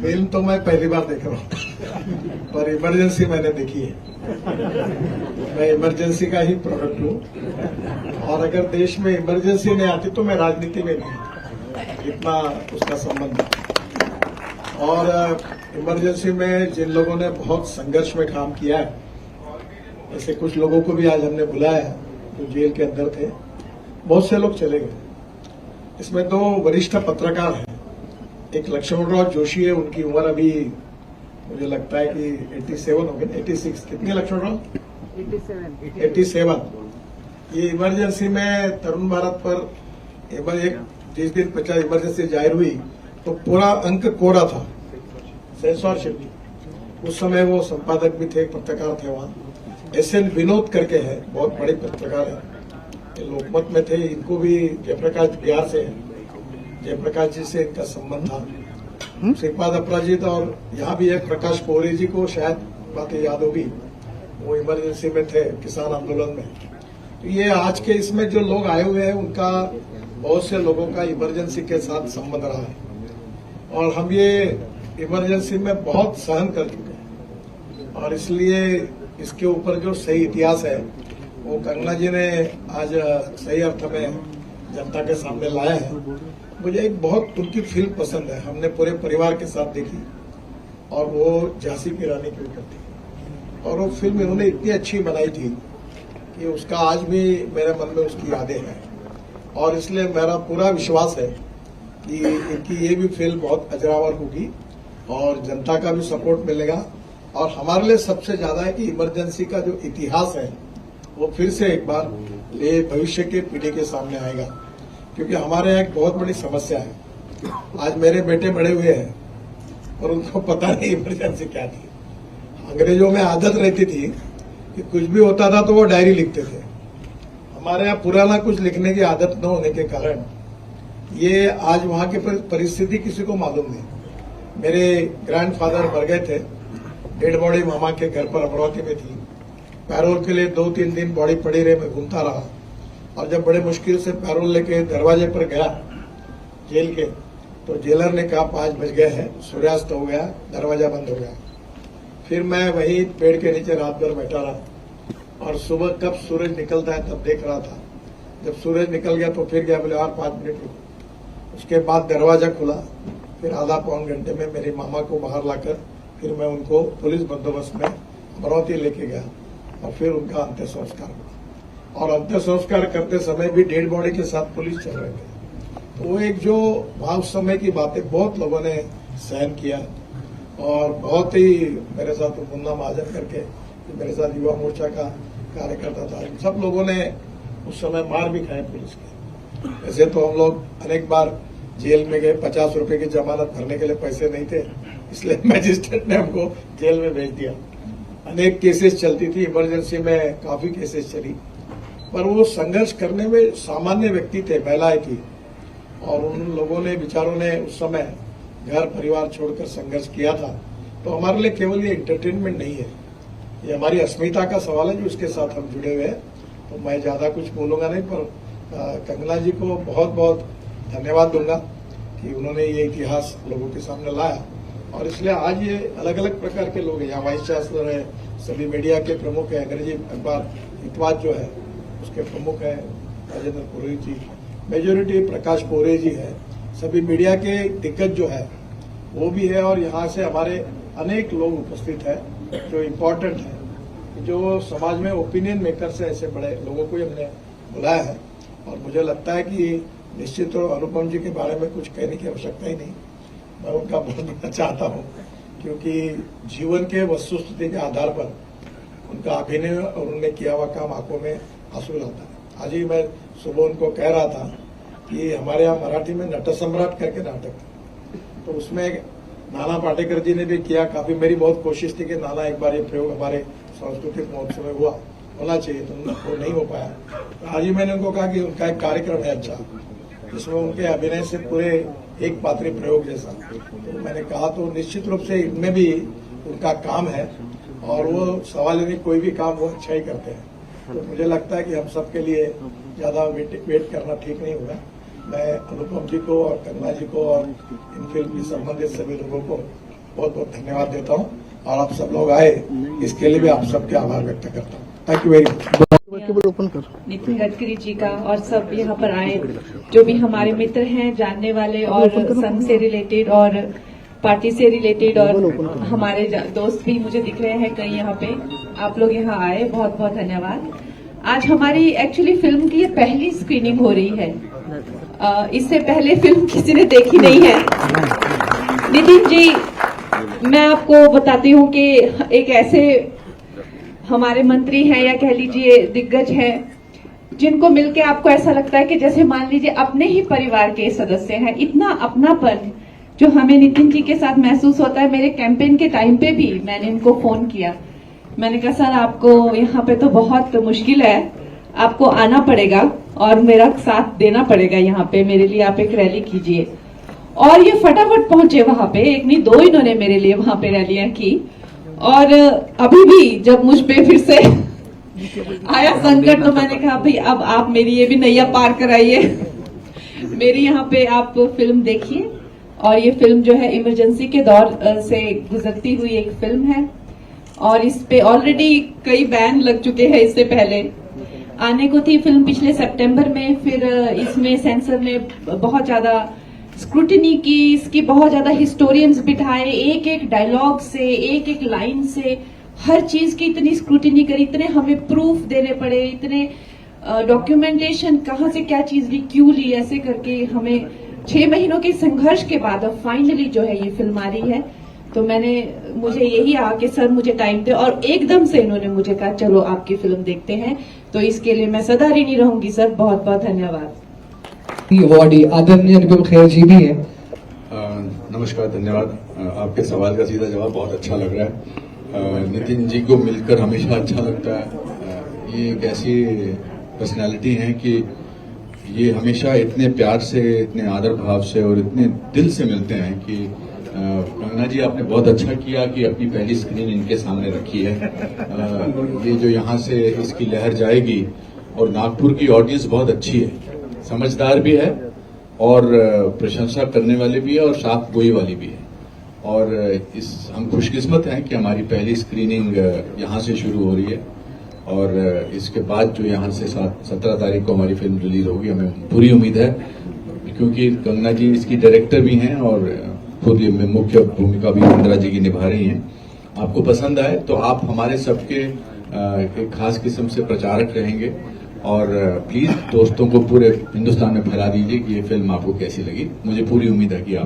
Film तो मैं पहली बार देख रहा हूँ पर इमरजेंसी मैंने देखी है। मैं इमरजेंसी का ही प्रोडक्ट हूँ और अगर देश में इमरजेंसी नहीं आती तो मैं राजनीति में नहीं, इतना उसका संबंध है। और इमरजेंसी में जिन लोगों ने बहुत संघर्ष में काम किया है, ऐसे कुछ लोगों को भी आज हमने बुलाया है जो जेल के अंदर थे, बहुत से लोग चले गए। इसमें दो वरिष्ठ पत्रकार हैं, एक लक्ष्मणराव जोशी है, उनकी उम्र अभी मुझे लगता है कि 87 हो गई, 86 कितनी लक्ष्मणराव 87। ये इमरजेंसी में तरुण भारत पर एक 30 दिन 50 इमरजेंसी जाहिर हुई तो पूरा अंक कोरा था, सेंसरशिप। उस समय वो संपादक भी थे, पत्रकार थे वहां। SN विनोद करके है, बहुत बड़े पत्रकार है, लोकमत में थे। इनको भी जयप्रकाश बिहार से, जयप्रकाश जी से इनका संबंध था। श्रीपाद अपराजित और यहाँ भी एक प्रकाश कोहरे जी को शायद बातें याद होगी, वो इमरजेंसी में थे किसान आंदोलन में। तो ये आज के इसमें जो लोग आए हुए हैं उनका, बहुत से लोगों का इमरजेंसी के साथ संबंध रहा है और हम ये इमरजेंसी में बहुत सहन कर चुके हैं और इसलिए इसके ऊपर जो सही इतिहास है वो कंगना जी ने आज सही अर्थ में जनता के सामने लाया है। मुझे एक बहुत उनकी फिल्म पसंद है, हमने पूरे परिवार के साथ देखी और वो झांसी की रानी के ऊपर थी और वो फिल्म इन्होंने इतनी अच्छी बनाई थी कि उसका आज भी मेरे मन में उसकी यादें हैं और इसलिए मेरा पूरा विश्वास है कि इनकी ये भी फिल्म बहुत अजरावर होगी और जनता का भी सपोर्ट मिलेगा। और हमारे लिए सबसे ज्यादा है कि इमरजेंसी का जो इतिहास है वो फिर से एक बार ये भविष्य के पीढ़ी के सामने आएगा, क्योंकि हमारे यहाँ एक बहुत बड़ी समस्या है। आज मेरे बेटे बड़े हुए हैं और उनको पता नहीं इमरजेंसी क्या थी। अंग्रेजों में आदत रहती थी कि कुछ भी होता था तो वो डायरी लिखते थे। हमारे यहाँ पुराना कुछ लिखने की आदत न होने के कारण ये आज वहां की परिस्थिति किसी को मालूम नहीं। मेरे ग्रैंडफादर मर गए थे, डेड बॉडी मामा के घर पर अमरावती में थी। पैरोल के लिए 2-3 दिन बॉडी पड़ी रही, मैं घूमता रहा और जब बड़े मुश्किल से पैरोल लेके दरवाजे पर गया जेल के, तो जेलर ने कहा 5 बज गए हैं, सूर्यास्त हो गया, दरवाजा बंद हो गया। फिर मैं वही पेड़ के नीचे रात भर बैठा रहा और सुबह कब सूरज निकलता है तब देख रहा था। जब सूरज निकल गया तो फिर गया, बोले और 5 मिनट रुको। उसके बाद दरवाजा खुला, फिर आधा पौन घंटे में मेरे मामा को बाहर लाकर फिर मैं उनको पुलिस बंदोबस्त में अमरावती लेके गया और फिर उनका अंत्य संस्कार हुआ। और अंत्य संस्कार करते समय भी डेड बॉडी के साथ पुलिस चल रहे थे। तो वो एक जो वहां उस समय की बातें बहुत लोगों ने सहन किया और बहुत ही मेरे साथ मुन्ना महाजन करके मेरे साथ युवा मोर्चा का कार्यकर्ता था, सब लोगों ने उस समय मार भी खाए पुलिस के। वैसे तो हम लोग अनेक बार जेल में गए, 50 रुपए की जमानत भरने के लिए पैसे नहीं थे, इसलिए मैजिस्ट्रेट ने हमको जेल में भेज दिया। अनेक केसेस चलती थी, इमरजेंसी में काफी केसेस चली, पर वो संघर्ष करने में सामान्य व्यक्ति थे, महिलाएं थी और उन लोगों ने, विचारों ने उस समय घर परिवार छोड़कर संघर्ष किया था। तो हमारे लिए केवल ये एंटरटेनमेंट नहीं है, ये हमारी अस्मिता का सवाल है जो उसके साथ हम जुड़े हुए हैं। तो मैं ज्यादा कुछ बोलूंगा नहीं, पर कंगना जी को बहुत बहुत धन्यवाद दूंगा कि उन्होंने ये इतिहास लोगों के सामने लाया और इसलिए आज ये अलग अलग प्रकार के लोग हैं। यहाँ वाइस चांसलर है, सभी मीडिया के प्रमुख है, अंग्रेजी अखबार हितवाद जो है उसके प्रमुख है राजेंद्र पुरोहित जी, मेजोरिटी प्रकाश कोहरे जी है, सभी मीडिया के दिग्गज जो है वो भी है और यहाँ से हमारे अनेक लोग उपस्थित है जो इम्पोर्टेंट है, जो समाज में ओपिनियन मेकर से ऐसे बड़े लोगों को हमने बुलाया है। और मुझे लगता है कि निश्चित तौर अनुपम जी के बारे में कुछ कहने की आवश्यकता ही नहीं, मैं उनका बहुत बड़ा चाहता हूं, क्योंकि जीवन के वस्तुस्थिति के आधार पर उनका अभिनय और उन्होंने किया हुआ काम आंखों में आंसू लाता है। आज ही मैं सुबह उनको कह रहा था कि हमारे यहाँ मराठी में नट सम्राट करके नाटक था, तो उसमें नाना पाटेकर जी ने भी किया। काफी मेरी बहुत कोशिश थी कि नाना एक बार ये प्रयोग हमारे सांस्कृतिक महोत्सव में होना चाहिए, तो वो नहीं हो पाया। तो आज ही मैंने उनको कहा कि उनका एक कार्यक्रम है अच्छा, जिसमें उनके अभिनय से पूरे एक पात्री प्रयोग जैसा, तो मैंने कहा तो निश्चित रूप से इनमें भी उनका काम है और वो सवाल नहीं, कोई भी काम वो अच्छा ही करते हैं। तो मुझे लगता है कि हम सबके लिए ज्यादा वेट करना ठीक नहीं होगा। मैं अनुपम जी को और कंगना जी को और इन फिल्म से संबंधित सभी लोगों को बहुत बहुत धन्यवाद देता हूं और आप सब लोग आए इसके लिए भी आप सबके आभार व्यक्त करता हूं। Thank you very much. Nitin Gadkari ji का और सब यहाँ पर आए जो भी हमारे मित्र हैं, जानने वाले और संघ से रिलेटेड और पार्टी से रिलेटेड और हमारे दोस्त भी मुझे दिख रहे हैं कहीं यहाँ पे। आप लोग यहाँ आए, बहुत बहुत धन्यवाद। आज हमारी एक्चुअली फिल्म की ये पहली स्क्रीनिंग हो रही है। इससे पहले फिल्म किसी ने देखी नहीं है। नितिन जी, मैं आपको बताती हूँ कि एक ऐसे हमारे मंत्री हैं या कह लीजिए दिग्गज हैं जिनको मिलके आपको ऐसा लगता है कि जैसे मान लीजिए अपने ही परिवार के सदस्य हैं। इतना अपनापन जो हमें नितिन जी के साथ महसूस होता है। मेरे कैंपेन के टाइम पे भी मैंने इनको फोन किया, मैंने कहा सर आपको यहाँ पे तो बहुत मुश्किल है, आपको आना पड़ेगा और मेरा साथ देना पड़ेगा, यहाँ पे मेरे लिए आप एक रैली कीजिए। और ये फटाफट पहुंचे वहां पे, एक नहीं दो इन्होंने मेरे लिए वहां पे रैलियां की। और अभी भी जब मुझ पे फिर से आया संकट तो मैंने कहा भाई अब आप मेरी ये भी नैया पार कराइए, मेरी यहाँ पे आप फिल्म देखिए। और ये फिल्म जो है इमरजेंसी के दौर से गुजरती हुई एक फिल्म है और इस पे ऑलरेडी कई बैन लग चुके हैं। इससे पहले आने को थी फिल्म पिछले सितंबर में, फिर इसमें सेंसर ने बहुत ज्यादा स्क्रूटिनी की, इसकी बहुत ज्यादा हिस्टोरियंस बिठाए, एक एक डायलॉग से, एक एक लाइन से हर चीज की इतनी स्क्रूटिनी करी, इतने हमें प्रूफ देने पड़े, इतने डॉक्यूमेंटेशन, कहाँ से क्या चीज ली, क्यों ली, ऐसे करके हमें 6 महीनों के संघर्ष के बाद अब फाइनली जो है ये फिल्म आ रही है। तो मुझे यही आ कि सर मुझे टाइम दे, और एकदम से इन्होंने मुझे कहा चलो आपकी फिल्म देखते हैं। तो इसके लिए मैं सदा ऋणी रहूंगी सर, बहुत बहुत धन्यवाद। अवार्डी आदरणीय अनुपम खेर जी भी है। नमस्कार, धन्यवाद। आपके सवाल का सीधा जवाब बहुत अच्छा लग रहा है। नितिन जी को मिलकर हमेशा अच्छा लगता है। ये एक ऐसी पर्सनैलिटी है कि ये हमेशा इतने प्यार से, इतने आदर भाव से और इतने दिल से मिलते हैं कि कंगना जी आपने बहुत अच्छा किया कि अपनी पहली स्क्रीन इनके सामने रखी है। ये जो यहाँ से इसकी लहर जाएगी, और नागपुर की ऑडियंस बहुत अच्छी है, समझदार भी है और प्रशंसा करने वाले भी है और साफ गोई वाली भी है। और हम खुशकिस्मत हैं कि हमारी पहली स्क्रीनिंग यहाँ से शुरू हो रही है और इसके बाद जो यहाँ से 17 तारीख को हमारी फिल्म रिलीज होगी। हमें पूरी उम्मीद है क्योंकि कंगना जी इसकी डायरेक्टर भी हैं और खुद मुख्य भूमिका भी इंदिरा जी की निभा रही हैं। आपको पसंद आए तो आप हमारे सबके एक खास किस्म से प्रचारक रहेंगे और प्लीज दोस्तों को पूरे हिंदुस्तान में फैला दीजिए कि ये फिल्म आपको कैसी लगी। मुझे पूरी उम्मीद है कि आप